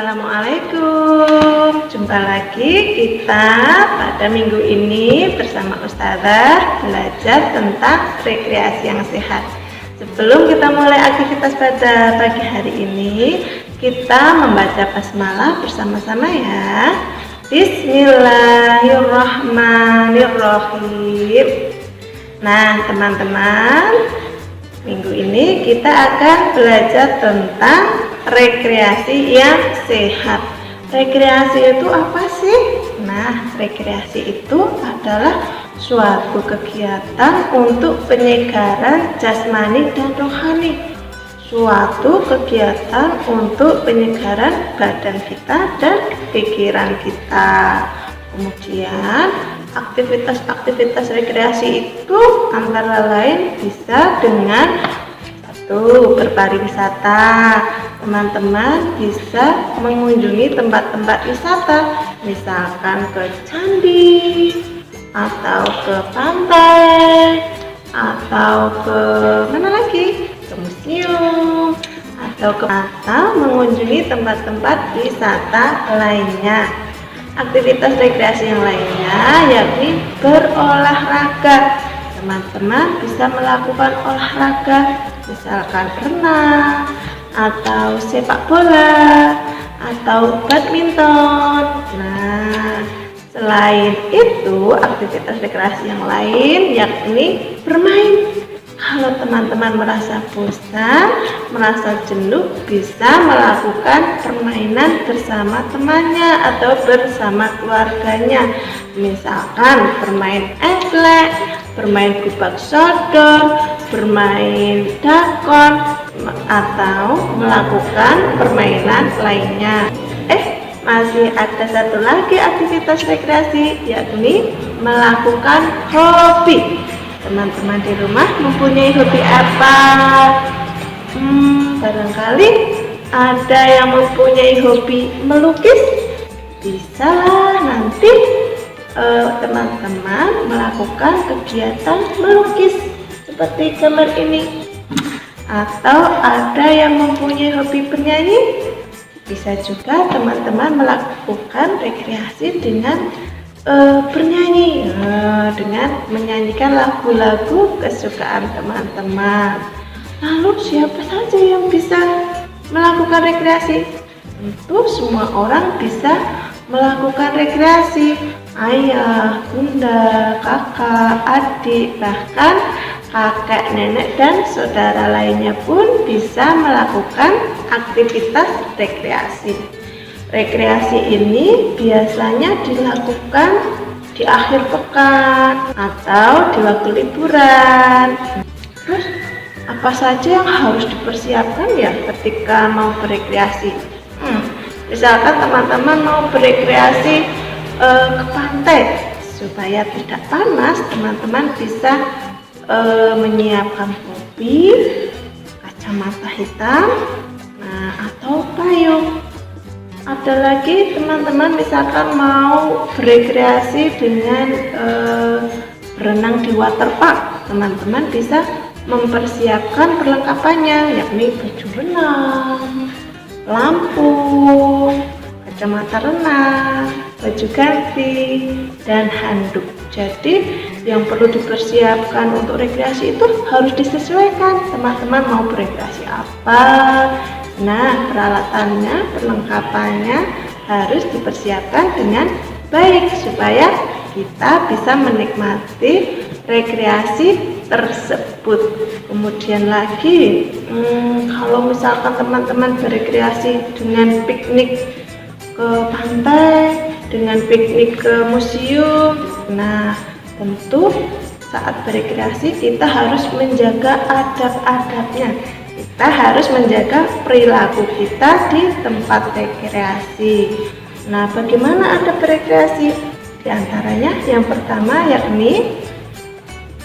Assalamualaikum. Jumpa lagi kita pada minggu ini bersama Ustazah belajar tentang rekreasi yang sehat. Sebelum kita mulai aktivitas pada pagi hari ini, kita membaca basmalah bersama-sama ya. Bismillahirrahmanirrahim. Nah, teman-teman, minggu ini kita akan belajar tentang rekreasi yang sehat. Rekreasi itu apa sih? Nah, rekreasi itu adalah suatu kegiatan untuk penyegaran jasmani dan rohani. Suatu kegiatan untuk penyegaran badan kita dan pikiran kita. Kemudian, aktivitas-aktivitas rekreasi itu antara lain bisa dengan berpariwisata. Teman-teman bisa mengunjungi tempat-tempat wisata, misalkan ke candi, atau ke pantai, atau ke mana lagi? Ke museum, atau mengunjungi tempat-tempat wisata lainnya. Aktivitas rekreasi yang lainnya yakni berolahraga. Teman-teman bisa melakukan olahraga, misalkan renang, atau sepak bola, atau badminton. Nah, selain itu aktivitas rekreasi yang lain yakni bermain. Kalau teman-teman merasa bosan, merasa jenuh, bisa melakukan permainan bersama temannya atau bersama keluarganya. Misalkan bermain engklek, bermain kubak sodor, bermain dakon, atau melakukan permainan lainnya. Masih ada satu lagi aktivitas rekreasi, yakni melakukan hobi. Teman-teman di rumah mempunyai hobi apa? Barangkali ada yang mempunyai hobi melukis. Bisa nanti teman-teman melakukan kegiatan melukis seperti gambar ini. Atau ada yang mempunyai hobi bernyanyi. Bisa juga teman-teman melakukan rekreasi dengan bernyanyi, dengan menyanyikan lagu-lagu kesukaan teman-teman. Lalu siapa saja yang bisa melakukan rekreasi? Tentu semua orang bisa melakukan rekreasi. Ayah, bunda, kakak, adik, bahkan kakek, nenek, dan saudara lainnya pun bisa melakukan aktivitas rekreasi. Rekreasi ini biasanya dilakukan di akhir pekan atau di waktu liburan. Terus apa saja yang harus dipersiapkan ya ketika mau berekreasi? Misalkan teman-teman mau berekreasi ke pantai, supaya tidak panas, teman-teman bisa menyiapkan topi, kacamata hitam, atau payung. Ada lagi teman-teman misalkan mau berekreasi dengan berenang di waterpark, teman-teman bisa mempersiapkan perlengkapannya, yakni baju renang, lampu, kacamata renang, baju ganti, dan handuk. Jadi yang perlu dipersiapkan untuk rekreasi itu harus disesuaikan. Teman-teman mau berekreasi apa? Nah, peralatannya, perlengkapannya harus dipersiapkan dengan baik supaya kita bisa menikmati rekreasi tersebut. Kemudian lagi, kalau misalkan teman-teman berekreasi dengan piknik ke pantai, dengan piknik ke museum, nah tentu saat berekreasi kita harus menjaga adab-adabnya. Kita harus menjaga perilaku kita di tempat rekreasi. Nah, bagaimana adab berekreasi? Di antaranya yang pertama yakni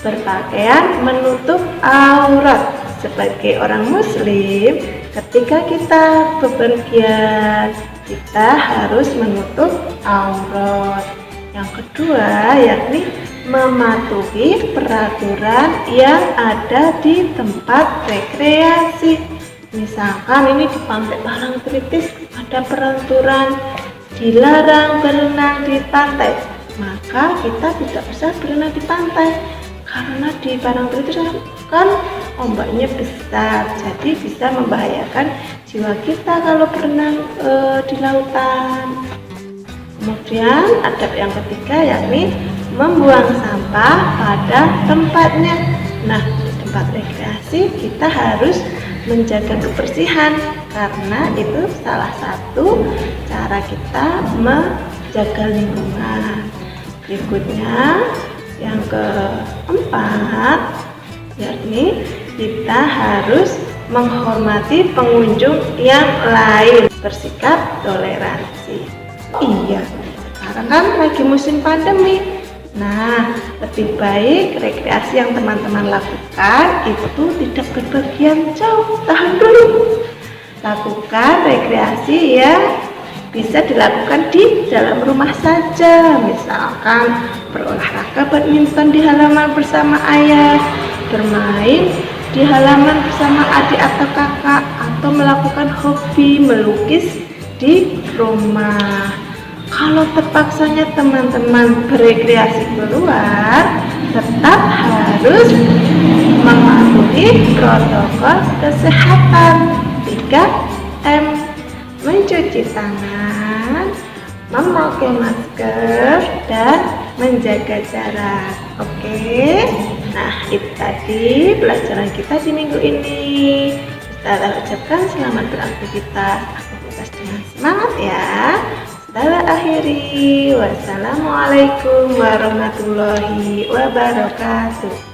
berpakaian menutup aurat. Sebagai orang muslim, ketika kita bepergian, kita harus menutup aurat. Yang kedua yakni mematuhi peraturan yang ada di tempat rekreasi. Misalkan ini di pantai Parangtritis ada peraturan dilarang berenang di pantai, maka kita tidak bisa berenang di pantai karena di Parangtritis itu kan ombaknya besar, jadi bisa membahayakan jiwa kita kalau berenang di lautan. Kemudian adab yang ketiga yakni membuang sampah pada tempatnya. Nah, di tempat rekreasi kita harus menjaga kebersihan karena itu salah satu cara kita menjaga lingkungan. Berikutnya yang keempat yakni kita harus menghormati pengunjung yang lain, bersikap toleransi. Iya, sekarang kan lagi musim pandemi. Nah, lebih baik rekreasi yang teman-teman lakukan itu tidak berpergian jauh. Tahan dulu. Lakukan rekreasi yang bisa dilakukan di dalam rumah saja. Misalkan berolahraga badminton di halaman bersama ayah, bermain di halaman bersama adik atau kakak, atau melakukan hobi melukis di rumah. Kalau terpaksanya teman-teman berekreasi keluar, tetap harus mematuhi protokol kesehatan 3M, mencuci tangan, memakai masker, dan menjaga jarak. Oke, nah itu tadi pelajaran kita di minggu ini. Ustazah ucapkan selamat beraktivitas dengan semangat ya. Ustazah akhiri, wassalamualaikum warahmatullahi wabarakatuh.